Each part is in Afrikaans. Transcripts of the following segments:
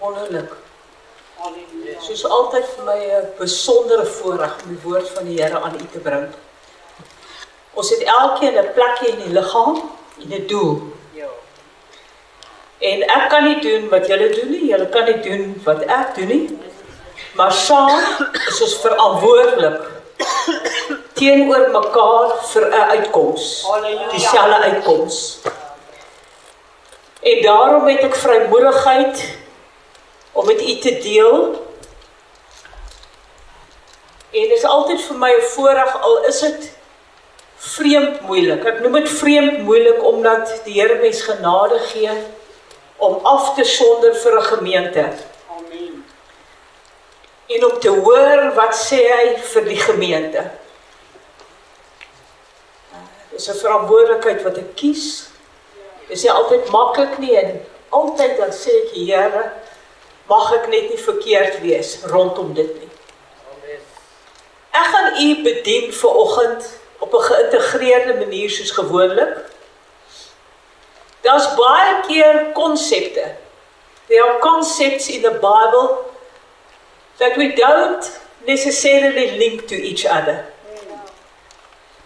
Wonderlik. Soos altyd vir my 'n besondere voorreg om die woord van die Here aan u te bring. Ons het elkeen 'n plekjie in die liggaam en 'n doel. En ek kan nie doen wat julle doen nie, julle kan nie doen wat ek doen nie. Maar saam is ons verantwoordelik teenoor mekaar vir 'n uitkoms. Dieselfde uitkoms. En daarom het ek vrymoedigheid om met u te deel. En dit is altyd vir my 'n voorreg, al is dit vreemd moeilik. Ek noem dit vreemd moeilik omdat die Here mens genade gee om af te sonder vir 'n gemeente. Amen. En om te hoor wat sê hy vir die gemeente. Dit is 'n verantwoordelikheid wat ek kies. Dit is nie altyd maklik nie en altyd dan sê ek, Here, mag ek net nie verkeerd wees rondom dit nie. Ek gaan u bedien vanoggend op 'n geïntegreerde manier soos gewoonlik. Daar's baie keer konsepte. There are concepts in the Bible that we don't necessarily link to each other.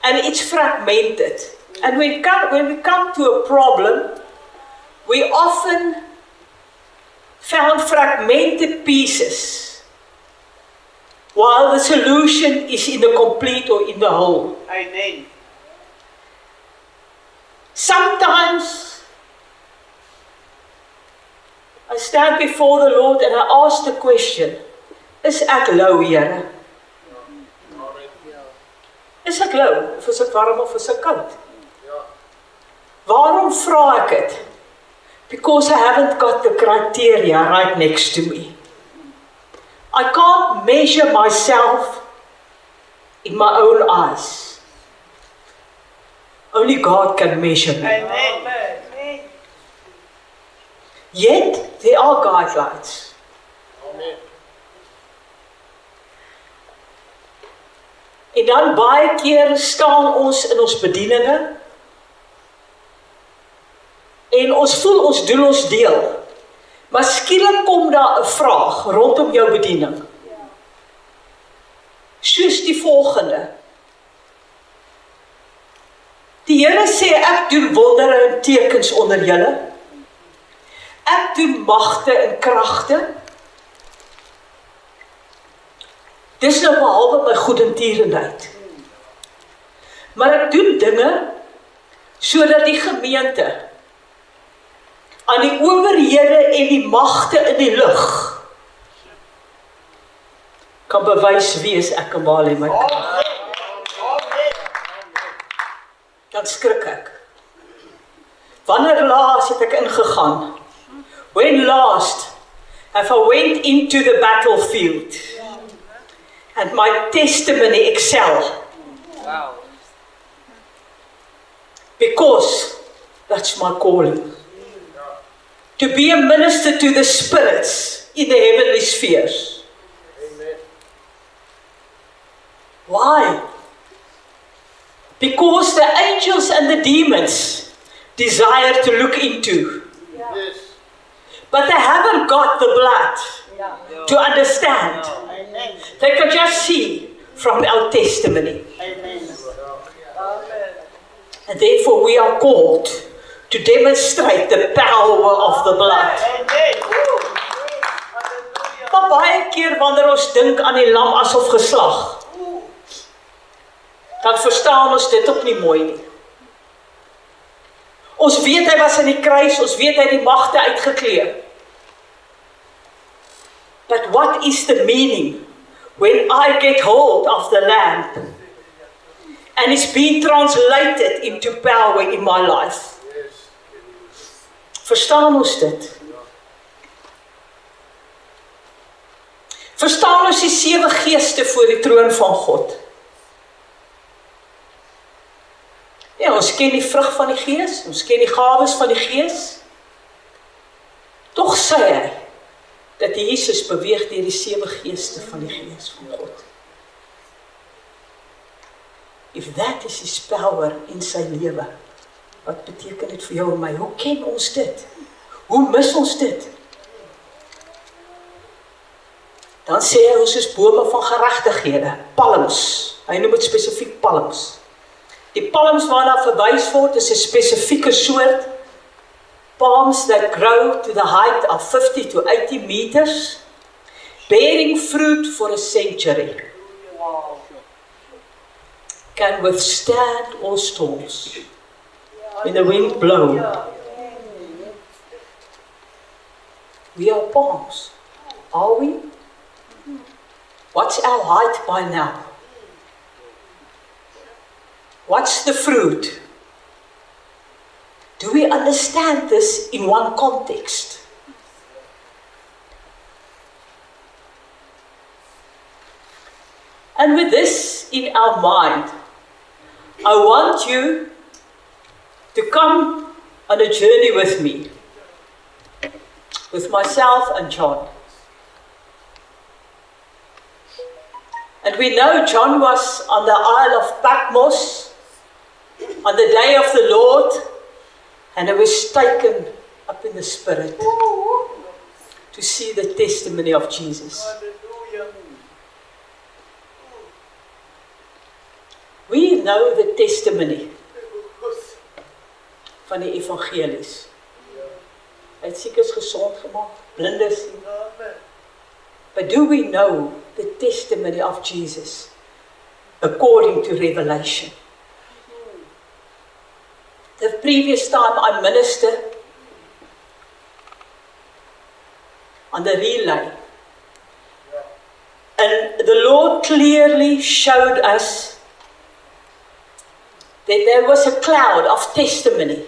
And it's fragmented. And when we come to a problem, we often found fragmented pieces, while the solution is in the complete or in the whole. Amen. Sometimes I stand before the Lord and I ask the question, is ek lou, Here? Is ek lou? Of is ek warm of is ek koud? Waarom vra ek dit? Because I haven't got the criteria right next to me. I can't measure myself in my own eyes. Only God can measure me. Amen. Yet, there are guidelines. Amen. En dan baie keer staan ons in ons bedieninge en ons voel ons doen ons deel. Maar skielik kom daar 'n vraag rondom jou bediening. Soos die volgende. Die Here sê, ek doen wondere en tekens onder julle. Ek doen magte en kragte. Dis nou behalwe my goedertierenheid. Maar ek doen dinge sodat die gemeente aan die owerhede en die magte in die lug kan bewys wie is ek en waar lê my krag. Dan skrik ek. Wanneer laas het ek ingegaan? When last have I went into the battlefield and my testimony excel? Wow. Because that's my calling. To be a minister to the spirits in the heavenly spheres. Amen. Why? Because the angels and the demons desire to look into. Yes. But they haven't got the blood to understand. Amen. They can just see from our testimony. Amen. And therefore we are called to demonstrate the power of the blood. Maar baie keer wanneer ons dink aan die lam asof geslag, dan verstaan ons dit ook nie mooi nie. Ons weet hy was aan die kruis, ons weet hy het die magte uitgekleed. But what is the meaning when I get hold of the lamp and it's being translated into power in my life? Verstaan ons dit? Verstaan ons die 7 geeste voor die troon van God? Ja, ons ken die vrug van die Gees, ons ken die gawes van die Gees. Tog sê hy dat Jesus beweeg deur die 7 geeste van die Gees van God. If that is his power in sy lewe, wat beteken dit vir jou en my? Hoe ken ons dit? Hoe mis ons dit? Dan sê hy, ons is bome van geregtighede, palms. Hy noem dit spesifiek palms. Die palms waarna verwys word is 'n spesifieke soort palms that grow to the height of 50 to 80 meters, bearing fruit for a century. Can withstand all storms. When the wind blows. We are palms. Are we? What's our height by now? What's the fruit? Do we understand this in one context? And with this in our mind, I want you to come on a journey with me, with myself and John. And we know John was on the Isle of Patmos on the day of the Lord, and he was taken up in the Spirit to see the testimony of Jesus. We know the testimony van die evangelies. Hy het siekes gesond gemaak, blindes sien. But do we know the testimony of Jesus according to Revelation? The previous time I ministered on the relay, and the Lord clearly showed us that there was a cloud of testimony,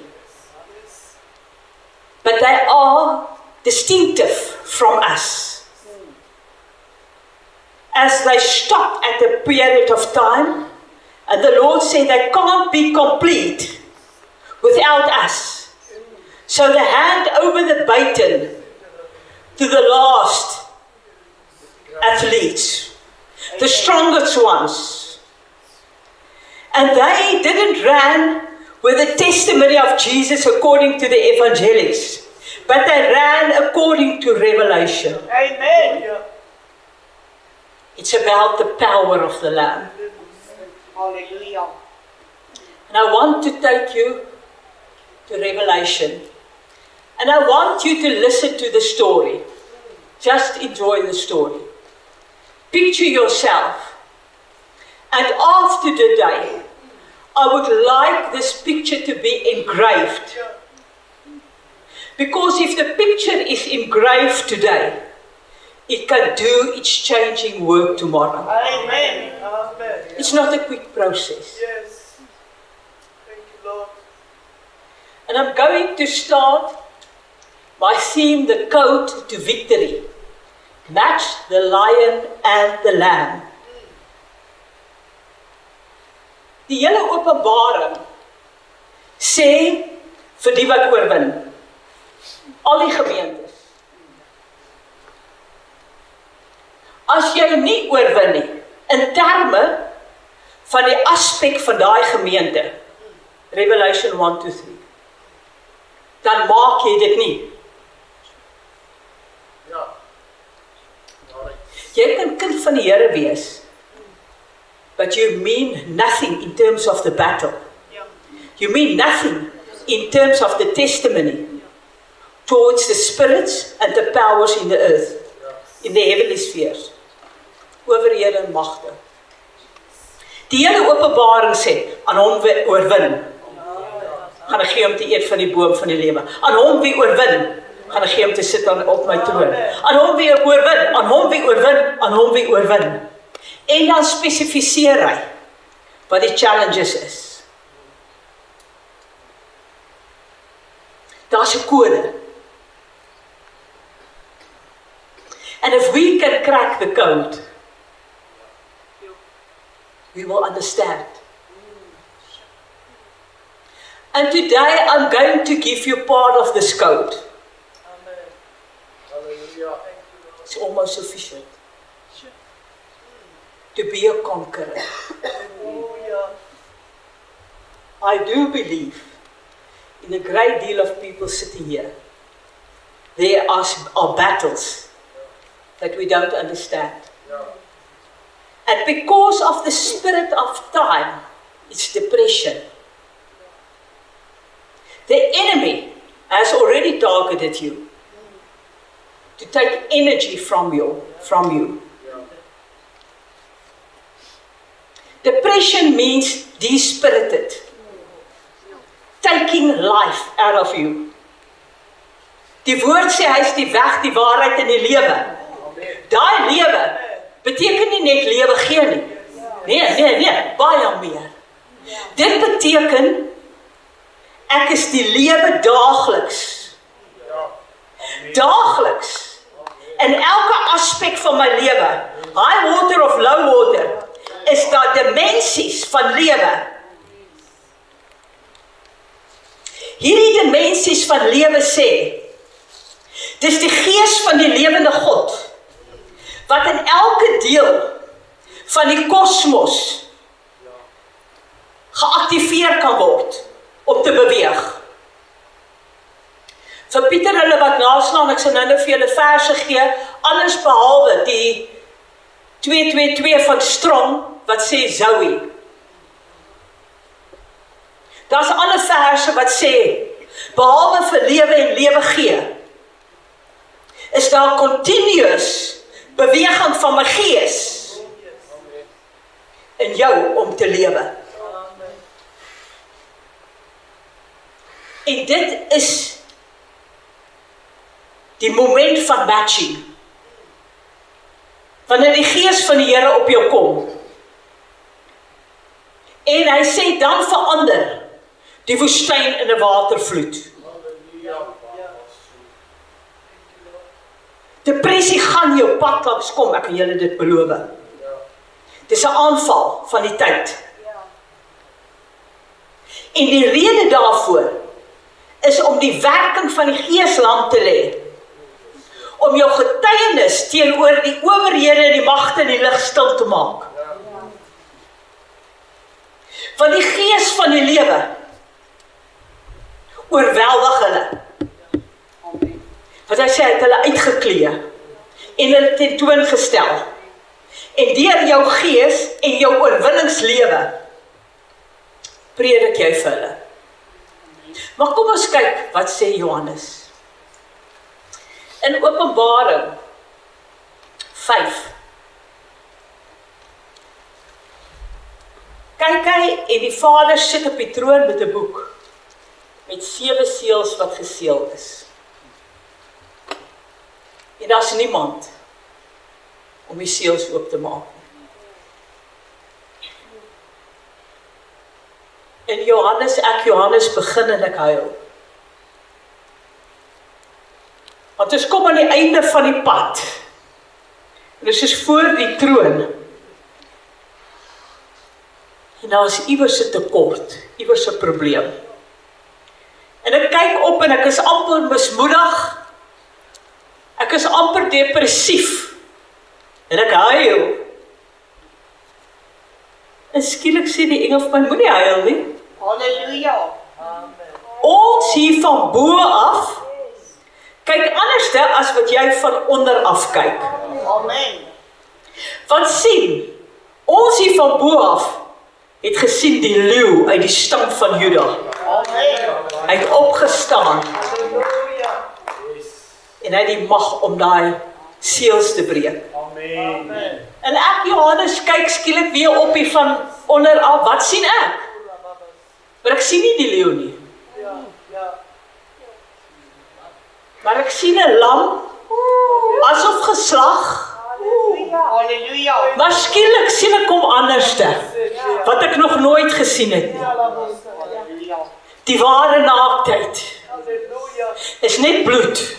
but they are distinctive from us. As they stopped at a period of time, and the Lord said they can't be complete without us. So they hand over the baton to the last athletes, the strongest ones. And they didn't run with the testimony of Jesus according to the evangelists, but they ran according to Revelation. Amen. It's about the power of the Lamb. Hallelujah. And I want to take you to Revelation. And I want you to listen to the story. Just enjoy the story. Picture yourself. And after the day, I would like this picture to be engraved. Because if the picture is engraved today, it can do its changing work tomorrow. Amen. Amen. It's not a quick process. Yes. Thank you, Lord. And I'm going to start by theme the code to victory. Match the lion and the lamb. Die hele openbaring sê vir die wat oorwin. Al die gemeentes. As jy nie oorwin nie, in terme van die aspek van daai gemeente, Revelation 1 to 3, dan maak jy dit nie. Ja. Jy kan kind van die Here wees, but you mean nothing in terms of the battle. You mean nothing in terms of the testimony towards the spirits and the powers in the earth, in the heavenly spheres. Owerhede en magte. Die hele openbaring sê, aan hom wie oorwin, gaan ek gee hom te eet van die boom van die lewe. Aan hom wie oorwin, gaan ek gee hom te sit op my troon. Aan hom wie oorwin, aan hom wie oorwin, aan hom wie oorwin. En dan spesifiseer hy wat die challenges is. Daar's 'n kode. And if we can crack the code, we will understand. And today I'm going to give you part of this code. Amen. Hallelujah. It's almost sufficient to be a conqueror. Hallelujah. I do believe in a great deal of people sitting here. There are battles that we don't understand. And because of the spirit of time, it's depression. The enemy has already targeted you to take energy from you. Depression means dispirited, taking life out of you. Die woord sê hy is die weg, die waarheid en die lewe. Daai lewe beteken nie net lewe gee nie. Nee, baie meer. Dit beteken ek is die lewe daagliks. Daagliks. In elke aspek van my lewe, high water of low water, is daar dimensies van lewe. Hierdie dimensies van lewe sê, dis die gees van die lewende God, wat in elke deel van die kosmos geactiveer kan word, om te beweeg. Vir Pieter hulle wat naslaan, ek sal nou vir julle verse gee, alles behalwe die 222 van Strong, wat sê Zoe. Daar's ander verse wat sê, behalwe vir lewe en lewe gee, is daar continuous beweging van my gees in jou om te lewe. En dit is die moment van matching. Wanneer die gees van die Here op jou kom. En hy sê, dan verander die woestyn in 'n watervloed. Depressie gaan jou pad langs kom, ek kan julle dit beloof. Dit is 'n aanval van die tyd. En die rede daarvoor is om die werking van die Gees lam te lê. Om jou getuienis teenoor die owerhede en die magte in die lig stil te maak. Want die Gees van die lewe oorweldig hulle. Want hy sê, hy het hulle uitgeklee en hulle tentoongestel. En deur jou gees en jou oorwinningslewe predik jy vir hulle. Maar kom ons kyk, wat sê Johannes? In Openbaring 5. Kyk hy en die Vader sit op die troon met 'n boek met 7 seels wat geseël is. En daar's niemand om die seels oop te maak. En Johannes begin en ek huil. Want ons kom aan die einde van die pad. En ons is voor die troon. En daar is iewers 'n tekort, iewers 'n probleem. En ek kyk op en ek is amper mismoedig. Ek is amper depressief. En ek huil. En skielik sê die engel vir my, moenie huil nie. Halleluja. Ons hier van bo af, kyk anderste as wat jy van onder af kyk. Amen. Want sien, ons hier van bo af, het gesien die leeu uit die stam van Juda. Amen. Hy het opgestaan Halleluja. en hy het die mag om daai seels te breek. Amen. En ek, Johannes, kyk skielik weer op hier van onder af. Wat sien ek? Maar ek sien nie die leeu nie. Ja. Maar ek sien 'n lam, asof geslag. Halleluja. Maar skielik sien ek hom anderste, wat ek nog nooit gesien het nie. Halleluja. Die ware naaktheid Halleluja. is net bloed,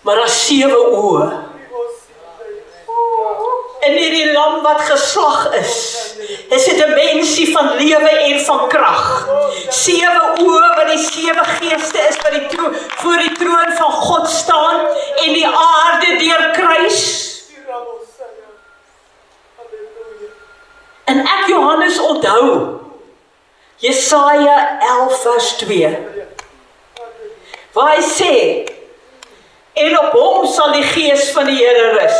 maar daar's 7 oë. En hierdie lam wat geslag is 'n dimensie van lewe en van krag. 7 oë wat die 7 geeste is wat voor die troon van God staan en die aarde deurkruis. En ek, Johannes, onthou Jesaja 11 vers 2, waar hy sê, En op hom sal die gees van die Here rus.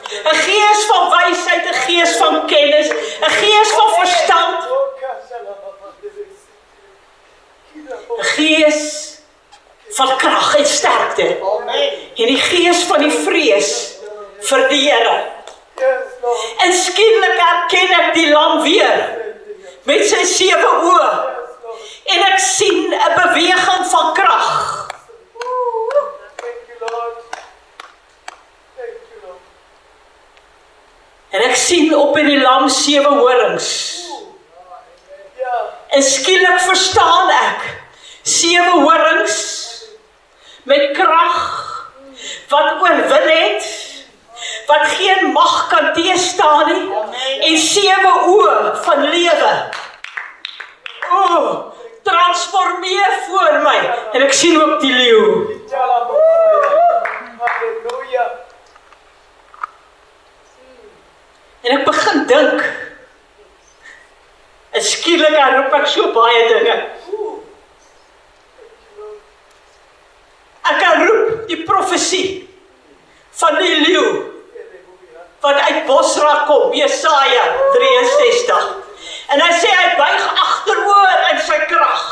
'n gees van wysheid, 'n gees van kennis, 'n gees van verstand, 'n gees van krag en sterkte. En die gees van die vrees vir die Here. En skielik herken ek die lam weer met sy 7 oë. En ek sien 'n beweging van krag. En ek sien op in die lam 7 horings. En skielik verstaan ek 7 horings met krag wat oorwin het, wat geen mag kan teëstaan nie, en 7 oë van lewe. Transformeer voor my, en ek sien ook die leeu. En ek begin dink, en skielik roep ek so baie dinge. Ek kan roep die profesie van die leeu, wat uit Bosra kom, Jesaja 63. En hy sê hy buig agteroor in sy krag.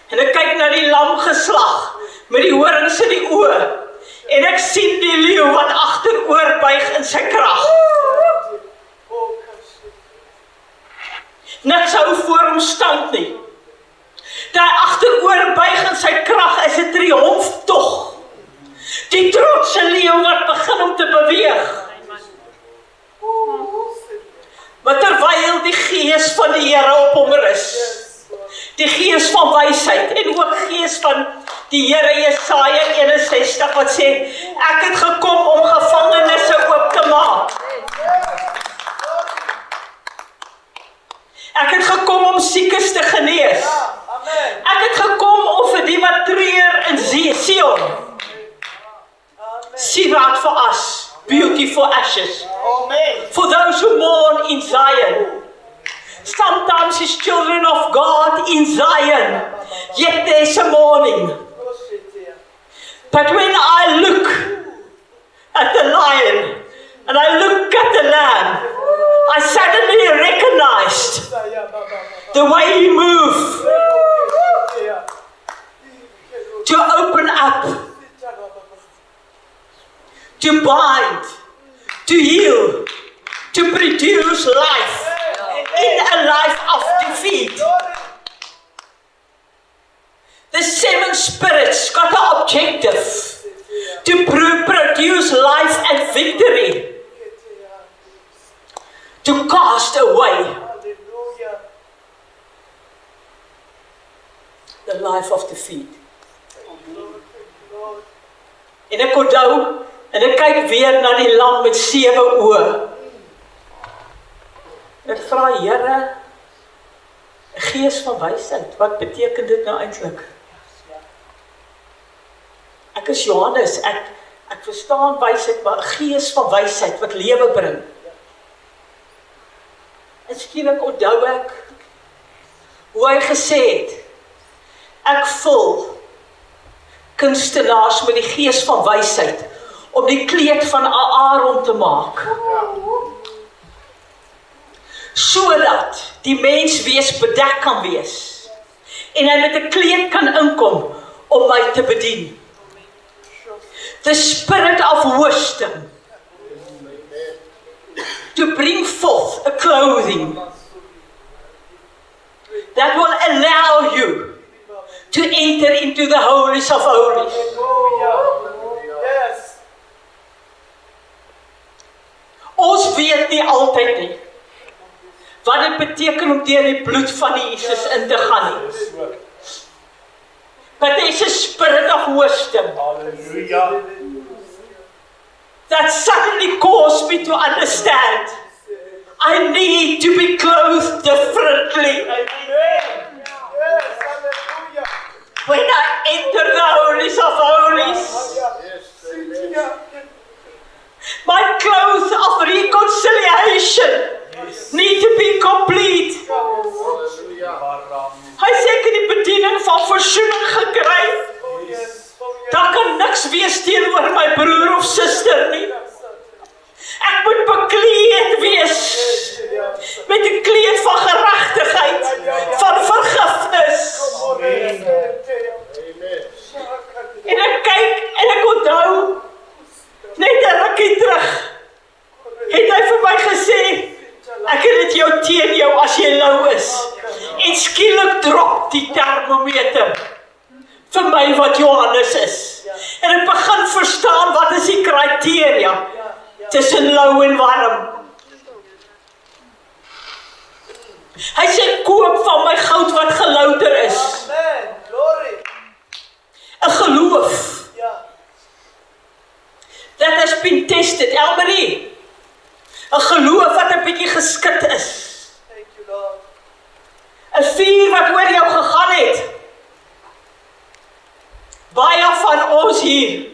En ek kyk na die lam geslag, met die horings in die oë, en ek sien die leeu wat agteroor buig in sy krag. Niks hou voor hom stand nie. Daai agteroor buig in sy krag is 'n triomftog. Die trotse leeu wat begin om te beweeg. Maar terwyl die gees van die Here op hom rus, die gees van wysheid en ook gees van die Here, Jesaja 61 wat sê, ek het gekom om gevangenes oop te maak. Ek het gekom om siekes te genees. Ek het gekom om vir die wat treur in Sion. Sieraad for us, beauty for ashes. For those who mourn in Zion. Sometimes it's children of God in Zion, yet there's a mourning. But when I look at the lion and I look at the lamb, I suddenly recognized the way he moved to open up, to bind, to heal, to produce life in a life of defeat. The 7 spirits got the objective to produce life and victory, to cast away the life of defeat. En ek onthou, en ek kyk weer na die lam met 7 oë. Ek vra, Here, 'n gees van wysheid, wat beteken dit nou eintlik? Ek is Johannes, ek verstaan wysheid, maar 'n gees van wysheid wat lewe bring. En skielik onthou ek hoe hy gesê het, ek vul kunstenaars met die gees van wysheid om die kleed van Aaron te maak. Sodat die mens wees bedek kan wees. En hy met 'n kleed kan inkom om my te bedien. The spirit of wisdom to bring forth a clothing that will allow you to enter into the holies of holies. Ons weet nie altyd nie wat dit beteken om deur die bloed van Jesus in te gaan nie. But there's a spirit of wisdom that suddenly caused me to understand I need to be clothed differently. When I enter the holies of holies, my clothes of reconciliation need to be complete. Hy sê ek het die bediening van versoening gekry. teen jou as jy lou is. En skielik drop die termometer vir my wat Johannes is. En ek begin verstaan wat is die kriteria tussen lou en warm. Hy sê, koop van my goud wat gelouter is. Amen. Glory. 'n geloof that has been tested. Elmarie, 'n geloof wat 'n bietjie geskit is. Thank you, Lord. 'n vuur wat oor jou gegaan het. Baie van ons hier,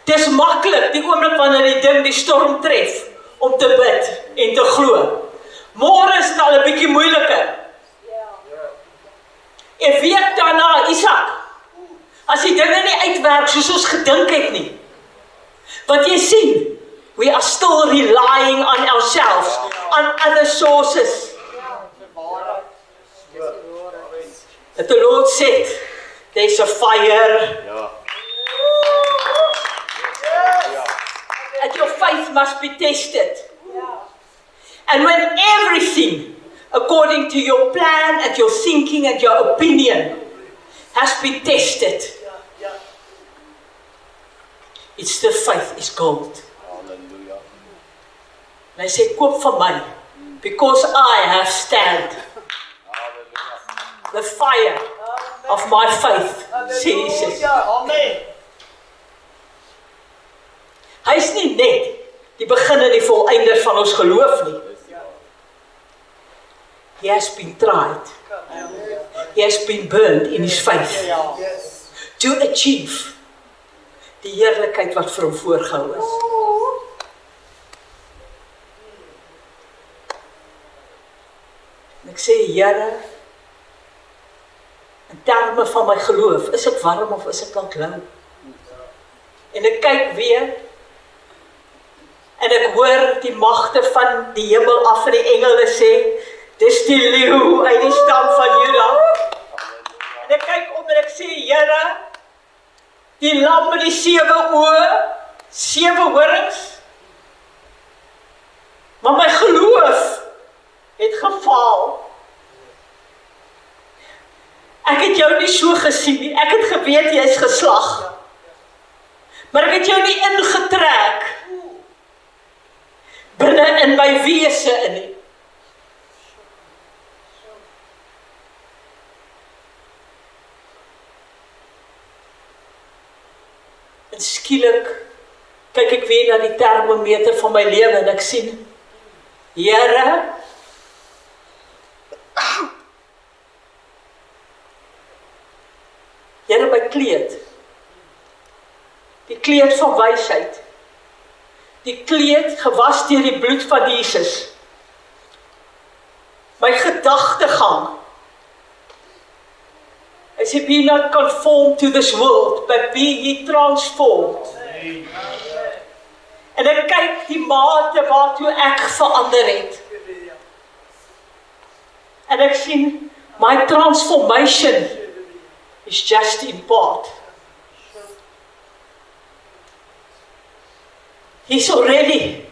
dis maklik die oomblik wanneer die ding die storm tref, om te bid en te glo. Môre is dit al 'n bietjie moeiliker. 'n week daarna, Isak, as die dinge nie uitwerk soos ons gedink het nie, wat jy sien, we are still relying on ourselves, on other sources. That the Lord said, there's a fire. And your faith must be tested. And when everything, according to your plan and your thinking and your opinion, has been tested, it's still faith is gold. En hy sê, koop van my, because I have stand the fire of my faith, sê Jesus. Amen. Hy is nie net die begin en die volëinder van ons geloof nie. He has been tried. He has been burned in his faith to achieve die heerlikheid wat vir hom voorgehou is. En ek sê, Here, in terme van my geloof, is ek warm of is ek dalk lou? En ek kyk weer, en ek hoor die magte van die hemel af en die engele sê, dis die leeu uit die stam van Juda. En ek kyk om en ek sê, Here, die lam met die 7 oë, 7 horings, maar my geloof het gefaal. Ek het jou nie so gesien nie, ek het geweet jy is geslag, maar ek het jou nie ingetrek binne in my wese in nie. En skielik kyk ek weer na die termometer van my lewe en ek sien, Here, Here, my kleed, die kleed van wysheid, die kleed gewas deur die bloed van Jesus, my gedagtegang, hy sê, be not conformed to this world, but be ye transformed. En ek kyk die mate waartoe ek verander het. En ek sien, my transformation is just in part. He's already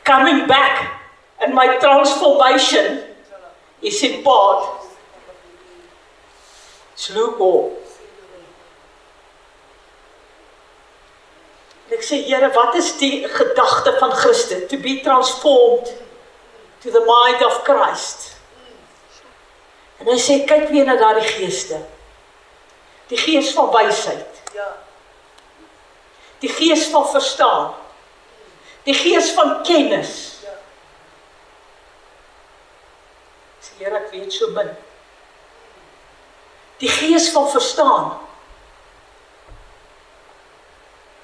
coming back, and my transformation is in part. It's lukewarm. En ek sê, Here, wat is die gedagte van Christus? To be transformed to the mind of Christ. En hy sê, kyk weer na daardie geeste. Die gees van wysheid. Die gees van verstaan. Die gees van kennis. Ek sê, Here, ek weet so min. Die gees van verstaan.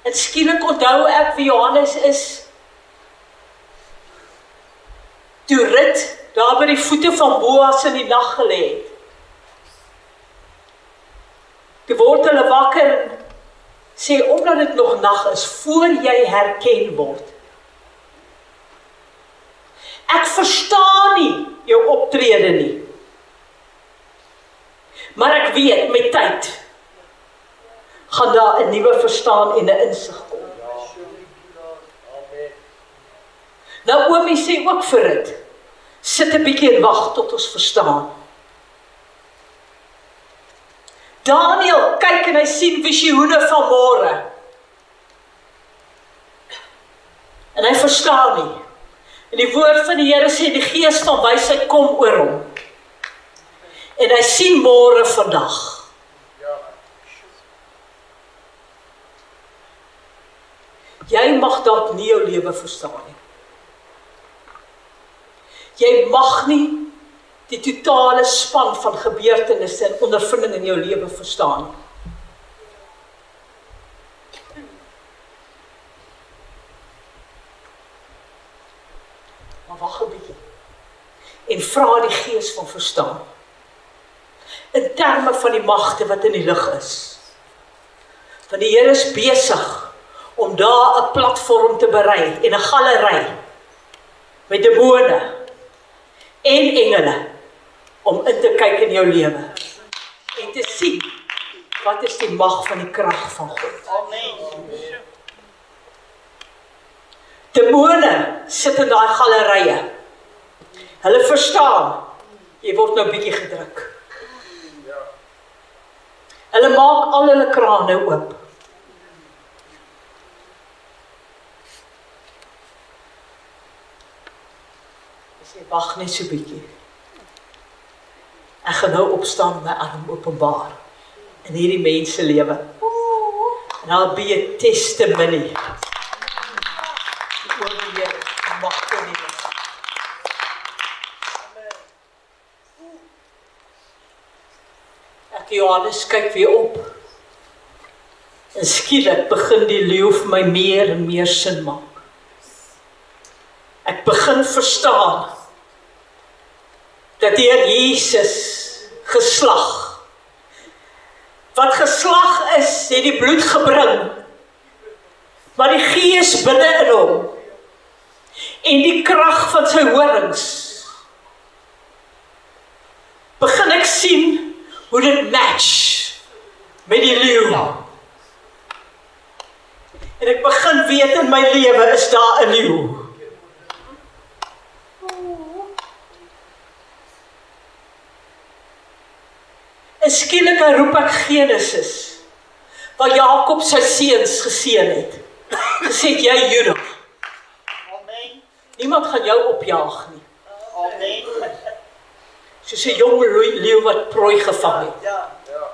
En skielik onthou ek wie Johannes is. Toe Rut daar by die voete van Boas in die nag gelê het. Toe word hulle wakker en sê, omdat dit nog nag is, voor jy herken word. Ek verstaan nie jou optrede nie. Maar ek weet, met tyd, gaan daar 'n nuwe verstaan en 'n insig kom. Naomi sê ook vir dit, sit 'n bietjie en wag tot ons verstaan. Daniel kyk en hy sien visioene van môre. En hy verstaan nie. En die woord van die Here sê, die gees van wysheid kom oor hom. En hy sien môre vandag. Jy mag dalk nie jou lewe verstaan nie. Jy mag nie die totale span van gebeurtenisse en ondervinding in jou lewe verstaan nie. Maar wag 'n bietjie. En vra die gees van verstaan. In terme van die magte wat in die lug is. Want die Here is besig om daar 'n platform te berei en 'n galery met demone en engele om in te kyk in jou lewe en te sien wat is die mag van die krag van God. Amen. Demone sit in daai galerye. Hulle verstaan, jy word nou bietjie gedruk. Hulle maak al hulle krane oop. Jy wag net so bietjie. Ek gaan nou opstaan met my arm openbaar in hierdie mense lewe. En I'll be a testimony. Oor die Here magte nie. Ek Johannes kyk weer op. En skielik begin die leeu vir my meer en meer sin maak. Ek begin verstaan dat die Heer Jesus geslag, wat geslag is, het die bloed gebring, maar die gees binne in hom, en die krag van sy horings, begin ek sien hoe dit match met die leeu. En ek begin weet in my lewe is daar 'n leeu. En skielik roep ek Genesis, waar Jakob sy seuns geseën het. Gesê het, jy Juda. Amen. Niemand gaan jou opjaag nie. Amen. Soos 'n jong leeu wat prooi gevang het. Ja.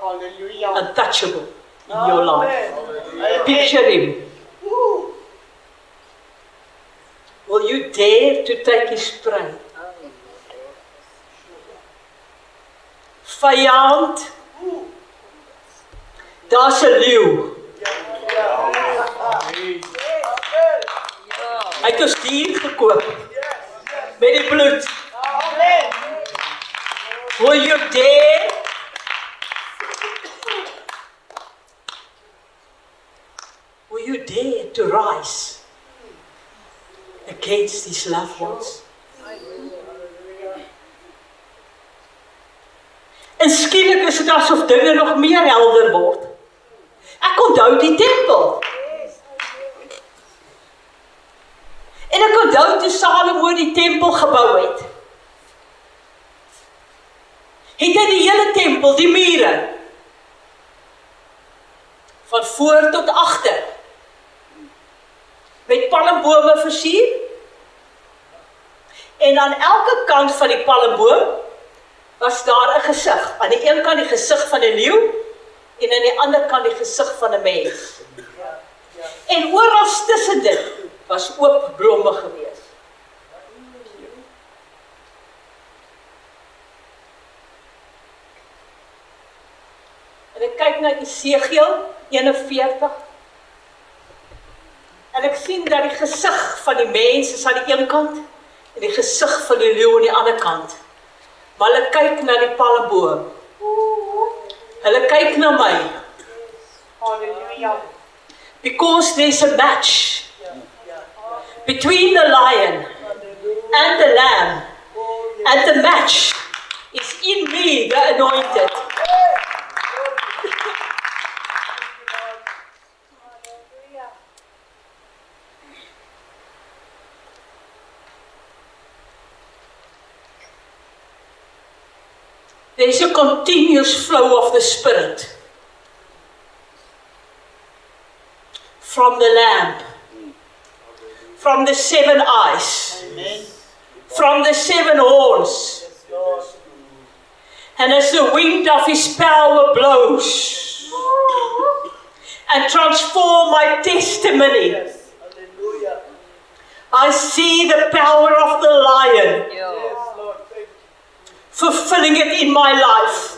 Halleluja. Untouchable in your life. Amen. Picture him. Will you dare to take his prey? Vyand, daar's 'n leeu. Hy het ons dier gekoop met die bloed. Amen. Will you dare? Will you dare to rise against these loved ones? En skielik is dit asof dinge nog meer helder word. Ek onthou die tempel. En ek onthou toe Salomo die tempel gebou het. Het hy die hele tempel, die mure, van voor tot agter, met palmbome versier. En aan elke kant van die palmboom was daar 'n gesig. Aan die een kant die gesig van 'n leeu en aan die ander kant die gesig van 'n mens. En oral tussen dit was oop blomme gewees. En ek kyk na Esegiel 41 en ek sien dat die gesig van die mens is aan die een kant en die gesig van die leeu aan die ander kant. Maar hulle kyk na die palmboom. Hulle kyk na my. Halleluja. Because there's a match between the lion and the lamb. And the match is in me, the anointed. There's a continuous flow of the Spirit from the lamp, from the 7 eyes, from the 7 horns. And as the wind of His power blows and transform my testimony, I see the power of the lion fulfilling it in my life,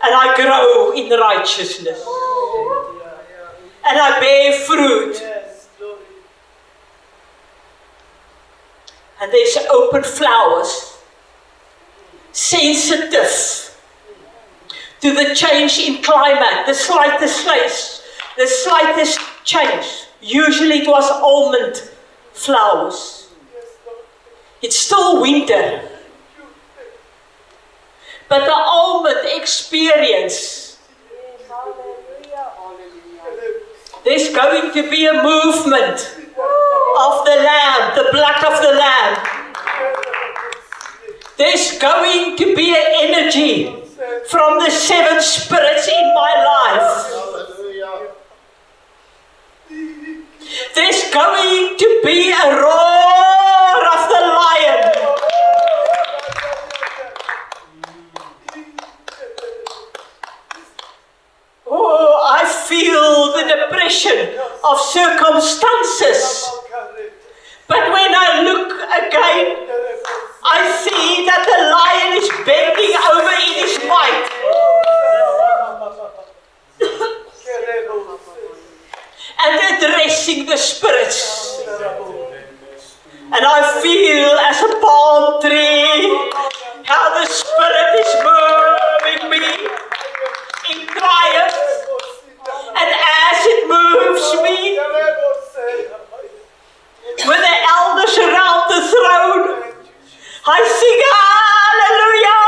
and I grow in righteousness, and I bear fruit, and there's open flowers, sensitive to the change in climate, the slightest change. Usually it was almond flowers. It's still winter. But the almond experience, there's going to be a movement of the lamb, the blood of the lamb. There's going to be an energy from the 7 spirits in my life. There's going to be a roar of the lion. Oh, I feel the depression of circumstances. But when I look again, I see that the lion is bending over in his might. And addressing the spirits. And I feel as a palm tree how the Spirit is moving me in triumph. And as it moves me, with the elders around the throne, I sing hallelujah.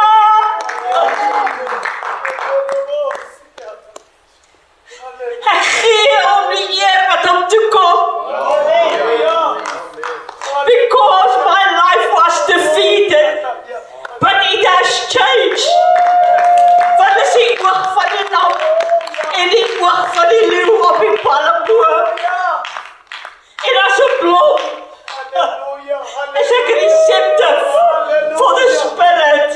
Ek gee om die eer wat hom toekom. Because my life was defeated, but it has changed. Wat is die oog van die lam en die oog van die leeu op die palmboom? En as 'n blom is ek receptive for the Spirit.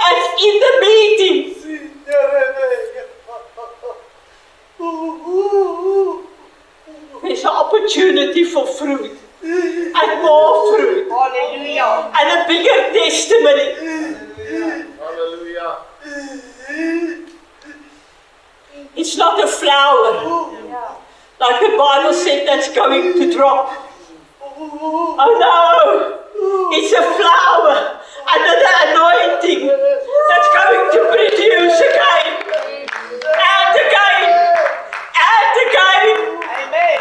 And in the meeting, there's an opportunity for fruit and more fruit. Hallelujah. And a bigger testimony. Hallelujah. It's not a flower, like the Bible said, that's going to drop. Oh no, it's a flower under the anointing that's going to produce again, and again, and again. Amen.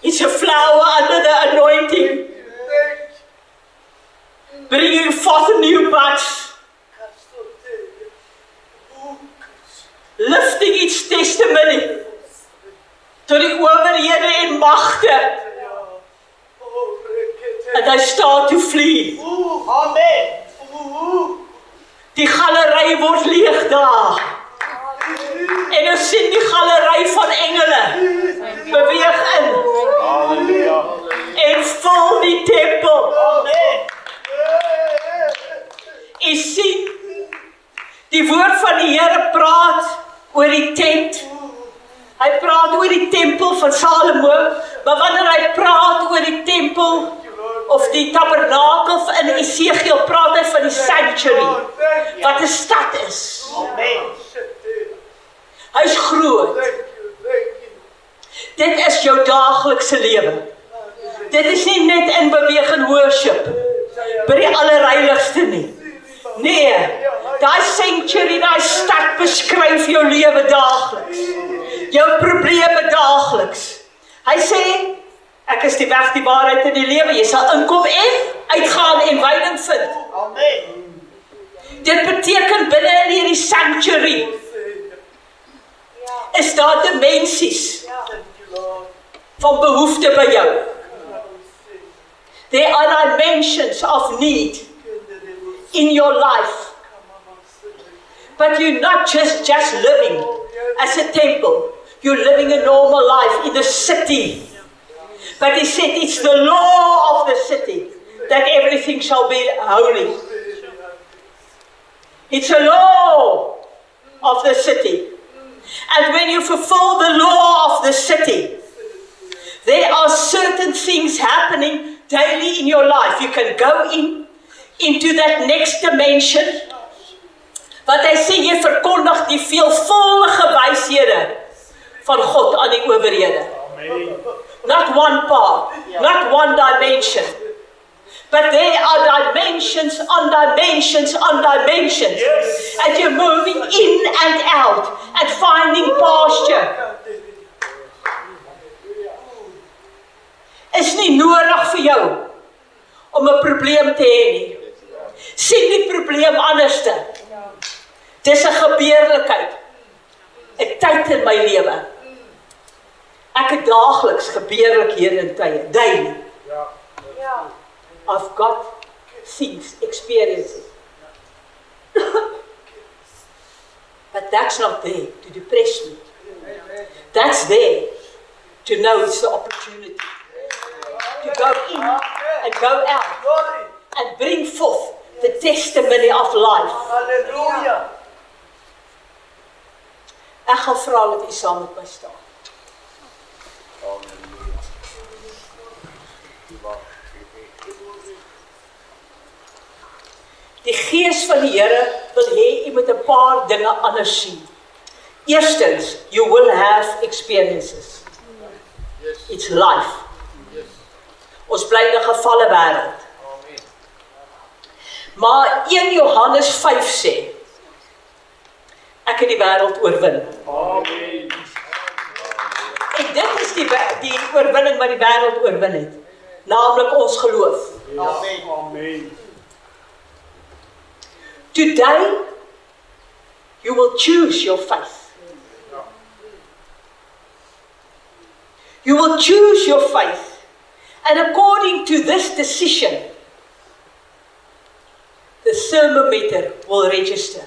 It's a flower under the anointing, bringing forth new buds, lifting its testimony to die owerhede en magte, and they start to flee. Amen. Die galery word leeg daar, en ons sien die galery van engele beweeg in en vul die tempel. En sien, die woord van die Here praat oor die tent. Hy praat oor die tempel van Salomo, maar wanneer hy praat oor die tempel of die tabernakel in Esegiel, praat hy van die sanctuary, wat 'n stad is. Hy is groot. Dit is jou daaglikse lewe. Dit is nie net in beweging worship by die allerheiligste nie. Nee, daai sanctuary, daai stad beskryf jou lewe daagliks. Jou probleme daagliks. Hy sê, ek is die weg, die waarheid en die lewe. Jy sal inkom en uitgaan en wyding vind. Amen. Dit beteken binne in hierdie sanctuary is daar dimensies van behoefte by jou. There are dimensions of need in your life. But you're not just living as a temple. You're living a normal life in the city. But he said it's the law of the city that everything shall be holy. It's a law of the city. And when you fulfill the law of the city, there are certain things happening daily in your life. You can go into that next dimension. Wat hy sê, jy verkondig die veelvuldige wyshede van God aan die owerhede. Not one part, not one dimension. But there are dimensions on dimensions on dimensions. Yes. And you're moving in and out and finding pasture. Is nie nodig vir jou om 'n probleem te hê nie. Sien die probleem anderste. Dis 'n gebeurlikheid. 'n tyd in my lewe. Ek het daagliks gebeurlikhede in tye, daily. I've got things, experiences. But that's not there to depress me. That's there to know it's the opportunity to go in and go out and bring forth the testimony of life. Hallelujah. Ek gaan vra dat u saam met my staan. Die Gees van die Here wil hê jy moet 'n paar dinge anders sien. Eerstens, you will have experiences. It's life. Ons bly in 'n gevalle wêreld. Maar 1 Johannes 5 sê, ek het die wêreld oorwin. Amen. En dit is die oorwinning wat die wêreld oorwin het. Naamlik ons geloof. Amen. Amen. Today, you will choose your faith. You will choose your faith. And according to this decision, the thermometer will register.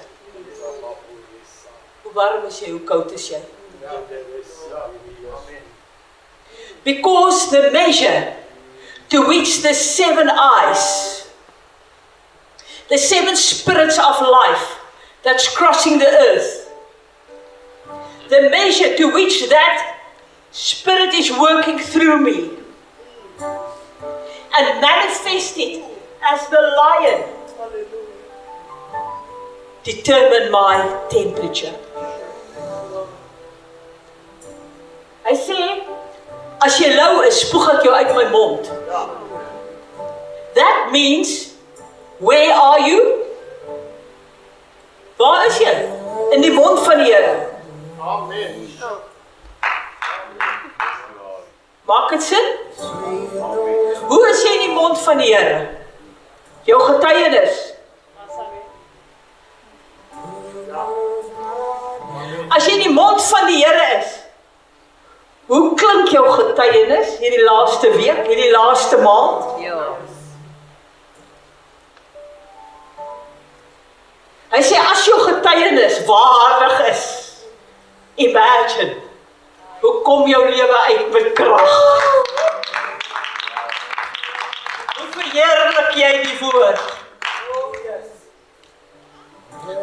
Hoe warm is jy? Hoe koud is jy? Because the measure to which the 7 eyes, the 7 spirits of life that's crossing the earth, the measure to which that spirit is working through me and manifested as the lion, determine my temperature. Hy sê, as jy lou is, spoeg ek jou uit my mond. That means, where are you? Waar is jy? In die mond van die Here. Amen. Maak dit sin? Hoe is jy in die mond van die Here? Jou getuienis. As jy in die mond van die Here is, hoe klink jou getuienis hierdie laaste week, hierdie laaste maand? Hy sê, as jou getuienis waardig is, imagine, hoe kom jou lewe uit met krag? Hoe verheerlik jy die woord?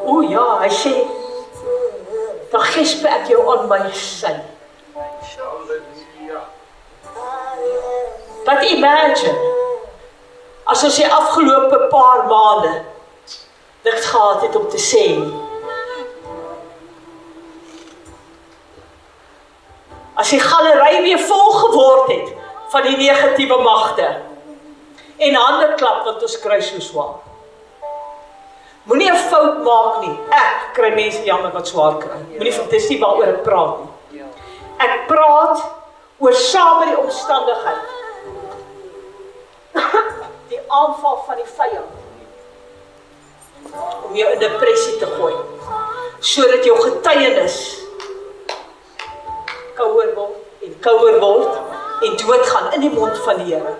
O ja, hy sê, dan gesp ek jou aan my sy. But imagine, as ons die afgelope paar maande niks gehad het om te sê nie. As die galery weer vol geword het van die negatiewe magte en hande klap want ons kry so swaar. Moenie 'n fout maak nie. Ek kry mense jammer wat swaar kry. Moenie van dis nie waaroor ek praat nie. Ek praat oor saam met die omstandigheid. Die aanval van die vyand om jou in depressie te gooi, sodat jou getuienis kouer word en doodgaan in die mond van die Here.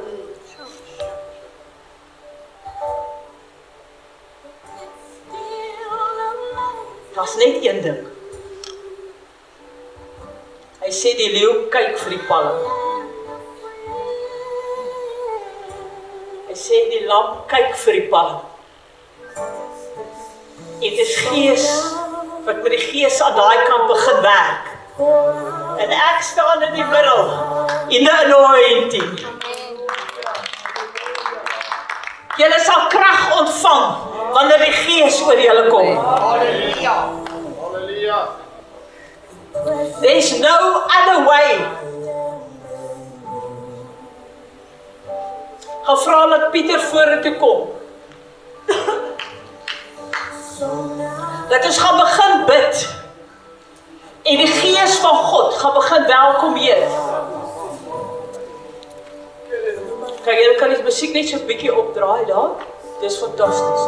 Daar's net een ding. Hy sê die leeu kyk vir die palm. Hy sê die lam kyk vir die palm. En dit is Gees wat met die Gees aan daai kant begin werk. En ek staan in die middel in the anointing. Julle sal krag ontvang wanneer die Gees oor julle kom. Halleluja. Halleluja. There's no other way. Gevra dat Pieter vorentoe kom. Dat ons gaan begin bid. En die Gees van God gaan begin welkom heet. Kijk, julle kan die musiek net so 'n bietjie opdraai daar. Dis fantasties.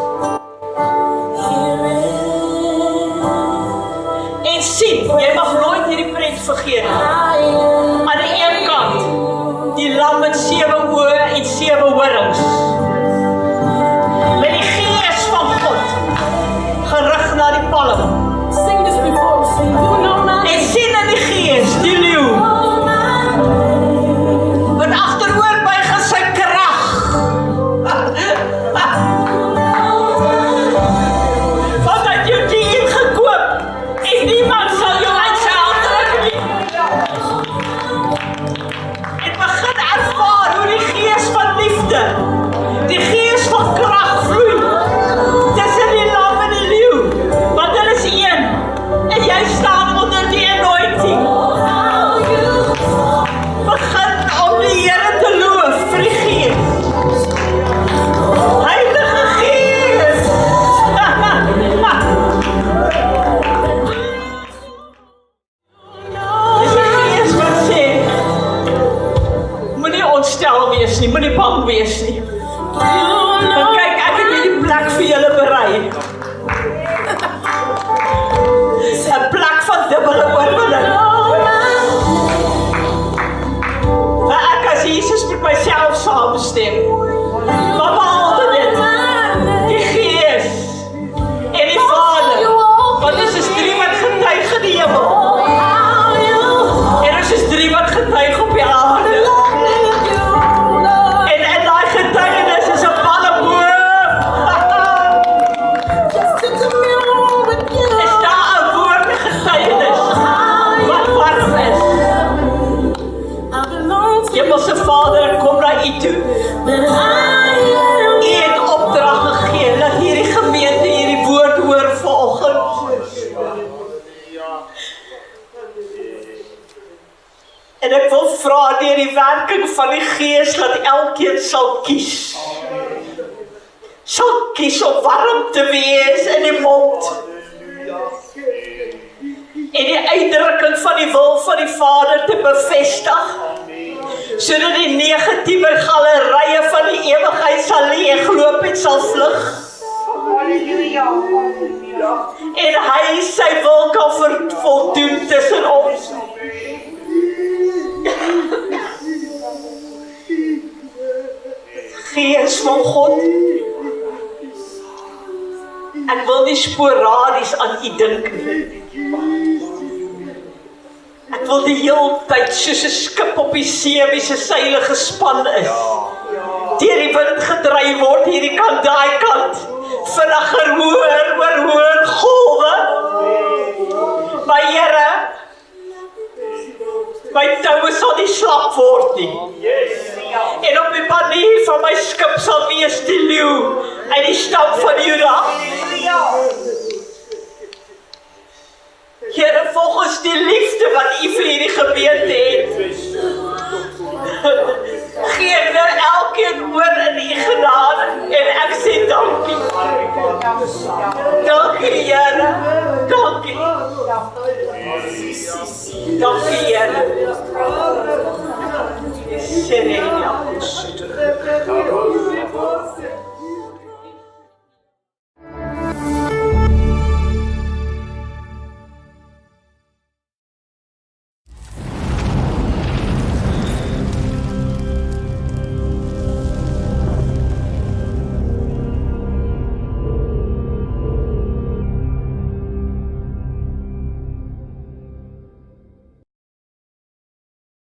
En sien, jy mag nooit hierdie prent vergeet nie. Aan die een kant, die lam met 7 oë en 7 horings. Met die Gees van God, gerig na die palm. En sien in die Gees, die leeu, wat agteroor buig in sy krag. Want hy het jou dier gekoop, en niemand sal jou uit sy hand ruk nie. En begin ervaar hoe die Gees van liefde, die Gees van krag vloei, tussen die lam en die leeu, want hulle is een, en jy staan onder die anointing. Begin om die Here te loof vir die Gees. Heilige Gees. Dis die Gees wat sê, moenie ontstel wees nie, moenie bang wees nie. Want kyk, ek het hierdie plek vir julle berei. 'n plek van dubbele oorwinning. Maar ek as Jesus met myself saamstem. Maar behalwe dit, die Gees en die Vader, want ons is 3 wat getuig in die hemel. En ons is 3 wat getuig op die aarde. En in daai getuienis is 'n palmboom. Is daar 'n woord getuienis wat warm is? Hemelse Vader, ek kom na U toe. U het opdrag gegee dat hierdie gemeente hierdie woord hoor vanoggend. En ek wil vra deur die werking van die Gees dat elkeen sal kies. Sal kies om warm te wees in die mond. En die uitdrukking van die wil van die Vader te bevestig. Sodat die negatiewe galerye van die ewigheid sal leegloop en sal vlug. En hy sy wil kan voldoen tussen ons. Gees van God, ek wil nie sporadies aan U dink nie. Ek wil die hele tyd soos 'n skip op die see wie se seile gespan is. Deur die wind gedryf word hierdie kant, daai kant. Vinniger hoor golwe. Maar Here, my toue sal nie slap word nie. En op die panier van my skip sal wees die leeu uit die stam van Juda. Here, volgens die liefde wat U vir hierdie gemeente het, gee nou elkeen oor in U genade, en ek sê dankie. Dankie, Here. Dankie. Dankie, Here. Serene.